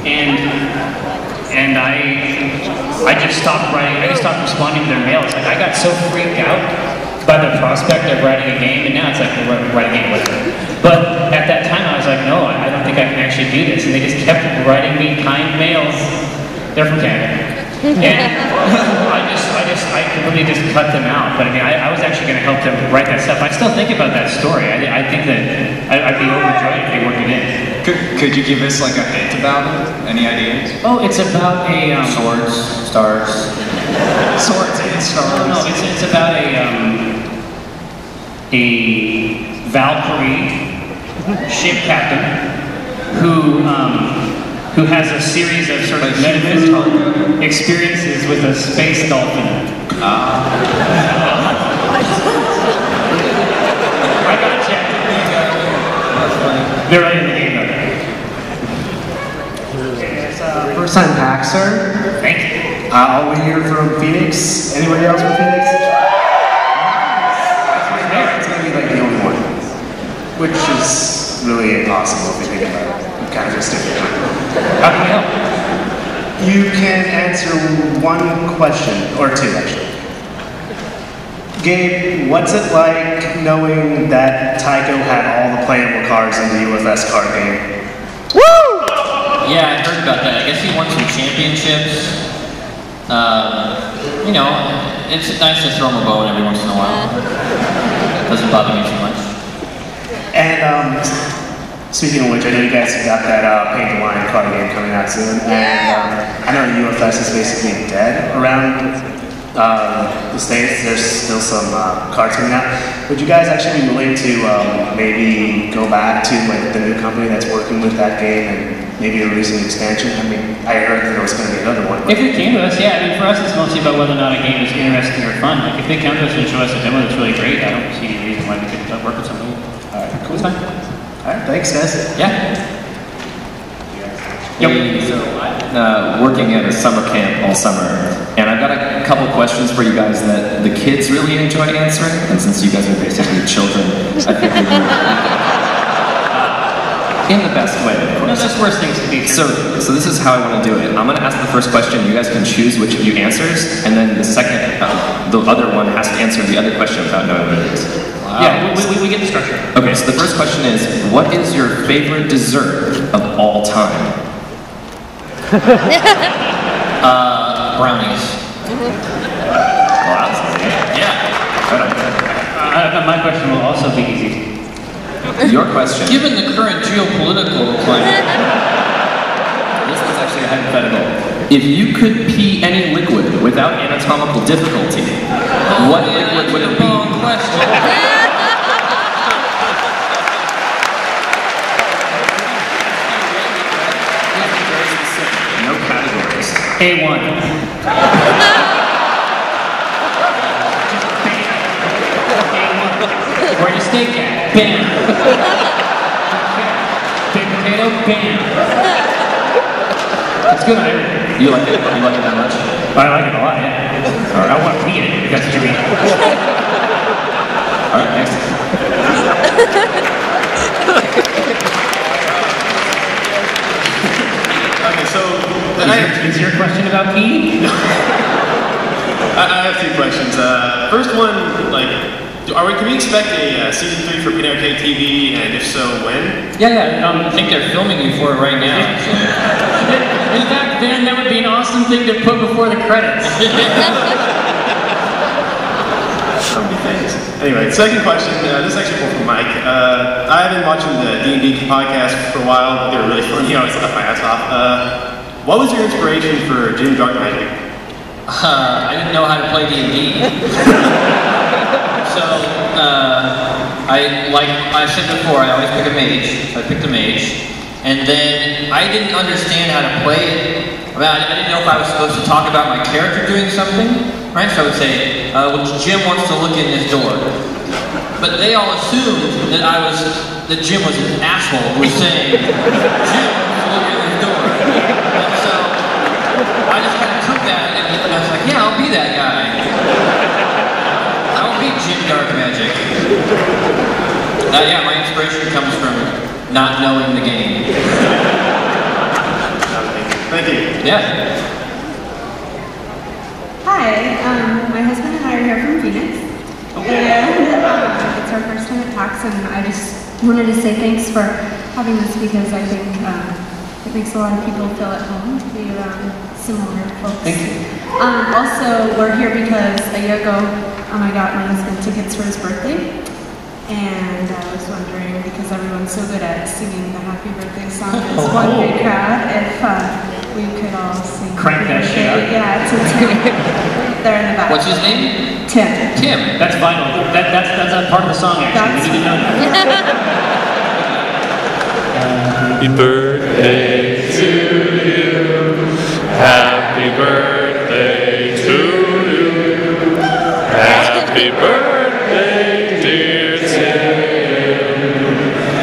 games, and I just stopped writing. I just stopped responding to their mails. Like I got so freaked out by the prospect of writing a game, and now it's like write a game, whatever. But at that time, I was like, no, I don't think I can actually do this. And they just kept writing me kind mails. They're from Canada. And I completely just cut them out. But I mean, I was actually going to help them write that stuff. I still think about that story. I think that I'd be overjoyed if they worked it in. Could you give us like a hint about it? Any ideas? Oh, it's about a swords, stars, swords and stars. No, it's about a Valkyrie ship captain who has a series of sort of metaphysical experiences with a space dolphin. I got you. They're right in the game, though. First time PAXer. Thank you. All we hear from Phoenix. Anybody else from Phoenix? It's gonna be like the only one, which is really impossible if you think about it. You kind of just stick it out. How can we help? You can answer one question, or two actually. Gabe, what's it like knowing that Tycho had all the playable cards in the UFS card game? Woo! Yeah, I heard about that. I guess he won some championships. You know, it's nice to throw him a bone every once in a while. Doesn't bother me too much. And speaking of which, I know you guys have got that Paint the Line card game coming out soon. And I know UFS is basically dead around the States. There's still some cards coming out. Would you guys actually be willing to maybe go back to like the new company that's working with that game and maybe release an expansion? I mean, I heard there was going to be another one. If it came to us, yeah. I mean, for us, it's mostly about whether or not a game is interesting or fun. Like, if they come to us and show us a demo that's really great, I don't see any reason why we couldn't work with somebody. All right, cool. It's fine. All right, thanks, guys. Yeah. Working at a summer camp all summer, and I've got a couple questions for you guys that the kids really enjoy answering, and since you guys are basically children, I think in the best way, of course. No, that's worse things to be. So this is how I want to do it. I'm going to ask the first question, you guys can choose which of you answers, and then the second, the other one has to answer the other question without knowing what it is. Wow. Yeah, we get the structure. Okay, so the first question is, what is your favorite dessert of all time? Brownies. Well, that's easy. Yeah. My question will also be easy. Your question. Given the current geopolitical climate. This is actually a hypothetical. If you could pee any liquid without anatomical difficulty, what liquid would it be? Wrong question. A1. Where your steak at? Bam. Big potato, bam. It's good on everything. You like it? You like it that much? I like it a lot, yeah. Right. I want to eat it if that's what you mean. Alright, next. Okay, so Is your question about pee? I have two questions. First one, like, can we expect a season 3 for Pin Arcade TV, and if so, when? Yeah. I think they're filming you for it right now, actually. In fact, Ben, that would be an awesome thing to put before the credits. Anyway, second question, this is actually for Mike. I've been watching the D&D podcast for a while. They were really funny. I always laugh my ass off. What was your inspiration for Jim Dark Magic? I didn't know how to play D&D. So, like I said before, I always pick a mage. So I picked a mage. And then I didn't understand how to play it. I mean, I didn't know if I was supposed to talk about my character doing something, right? So I would say, Jim wants to look in this door. But they all assumed that Jim was an asshole who was saying, Jim wants to look in this door. And so I just kind of took that and I was like, yeah, I'll be that guy. I'll be Jim Dark Magic. Yeah, my inspiration comes from not knowing the game. Yeah. Hi, my husband and I are here from Phoenix. And it's our first time at PAX, and I just wanted to say thanks for having this because I think it makes a lot of people feel at home to be around similar folks. Thank you. Also, we're here because a year ago I got my husband tickets for his birthday. And I was wondering, because everyone's so good at singing the happy birthday song as one big crowd, if we could all sing. Crank that shit up. Yeah, to Tim. They're in the back. What's his name? Tim. Tim. That's vital. That's a part of the song, actually. We need to know that. Happy birthday to you. Happy birthday to you. Happy birthday, dear Tim.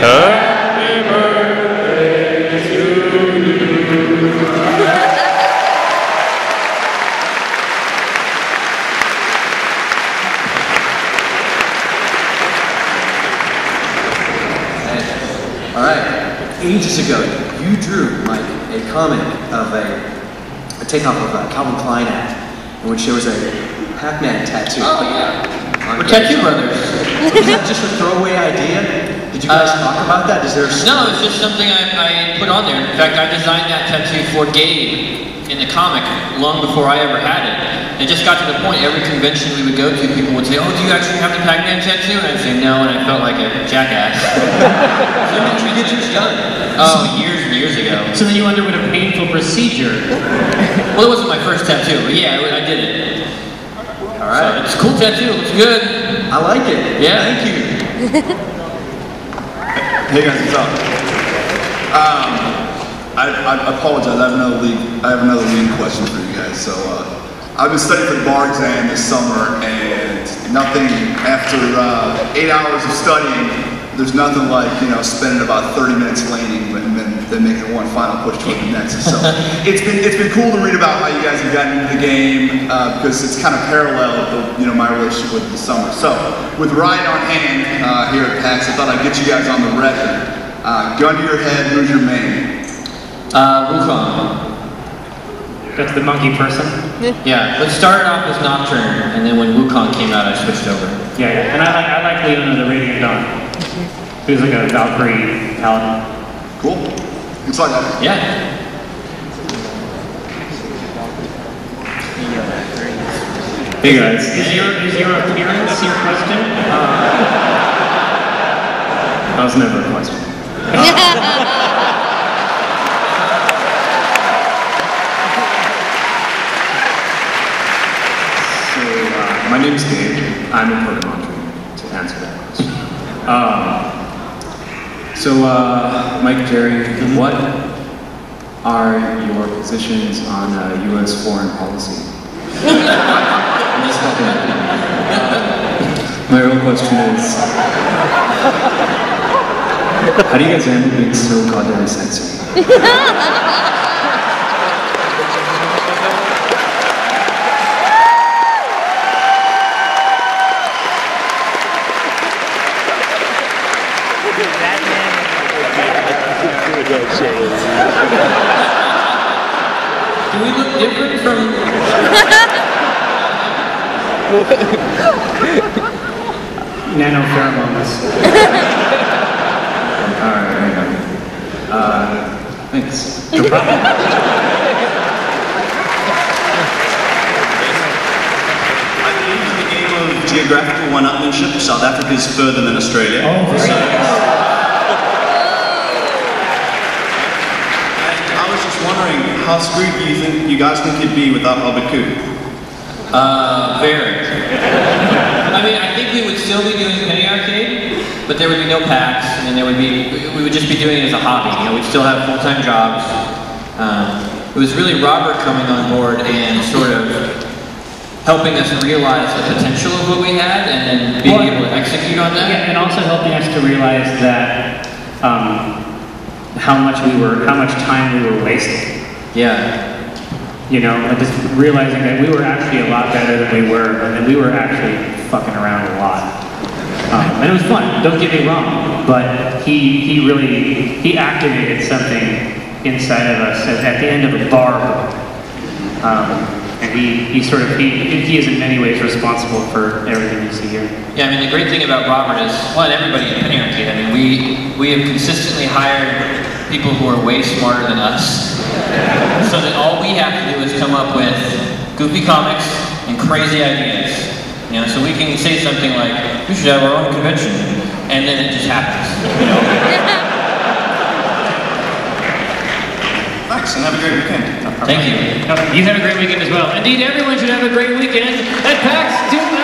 Happy birthday to you. All right. Ages ago, you drew, Mike, a comic of a takeoff of a Calvin Klein ad, in which there was a Pac-Man tattoo. Oh, yeah. We're Tattoo Brothers. Was that just a throwaway idea? Did you guys talk about that? Is there a No, it's just something I put on there. In fact, I designed that tattoo for Gabe in the comic long before I ever had it. It just got to the point, every convention we would go to, people would say, oh, do you actually have the Pac-Man tattoo? And I'd say no, and I felt like a jackass. So when did you get yours done? Oh, years and years ago. So then you underwent a painful procedure. Well, it wasn't my first tattoo, but yeah, I did it. All right. So it's a cool tattoo, it looks good. I like it. Yeah. Thank you. Hey guys, what's up? I apologize. I have another lead question for you guys. So I've been studying for the bar exam this summer, and nothing after 8 hours of studying. There's nothing like spending about 30 minutes laning and then making one final push toward the next. So it's been cool to read about how you guys have gotten into the game because it's kind of parallel to my relationship with the summer. So with Ryan on hand here at PAX, I thought I'd get you guys on the record. Gun to your head, who's your main? Wukong. That's the monkey person? Yeah, but it started off as Nocturne, and then when Wukong came out, I switched over. Yeah. And I like Leona the Radiant Dawn. He was like a Valkyrie paladin. Cool. Looks like that. Yeah. Hey guys. Is your appearance your question? That was never a question. So, my name is Gabe. I'm a Pokemon trainer, to answer that question. So, Mike, Jerry, what are your positions on U.S. foreign policy? My real question is, how do you guys handle being so goddamn sensitive? Do we look different from... Nanopheromones. Alright, thanks. At the game of geographical one-upmanship, South Africa is further than Australia. Oh, very nice. I was just wondering, how screwed do you guys think you'd be without Albert Coop? Very. I mean, I think we would still be doing Penny Arcade, but there would be no PAX, and then we would just be doing it as a hobby. We'd still have full-time jobs. It was really Robert coming on board and sort of helping us realize the potential of what we had, and then being able to execute on that. Yeah, and also helping us to realize that how much time we were wasting. Yeah. Just realizing that we were actually a lot better than we were, and that we were actually fucking around a lot. And it was fun, don't get me wrong, but he activated something inside of us at the end of a barb. And he is in many ways responsible for everything you see here. Yeah, I mean, the great thing about Robert is, well, and everybody at Penny Arcade, I mean, we have consistently hired people who are way smarter than us, so that all we have to do is come up with goofy comics and crazy ideas. You know, so we can say something like, we should have our own convention, and then it just happens, you know? Thanks, and have a great weekend. Thank you. You have a great weekend as well. Indeed, everyone should have a great weekend at PAX 2000.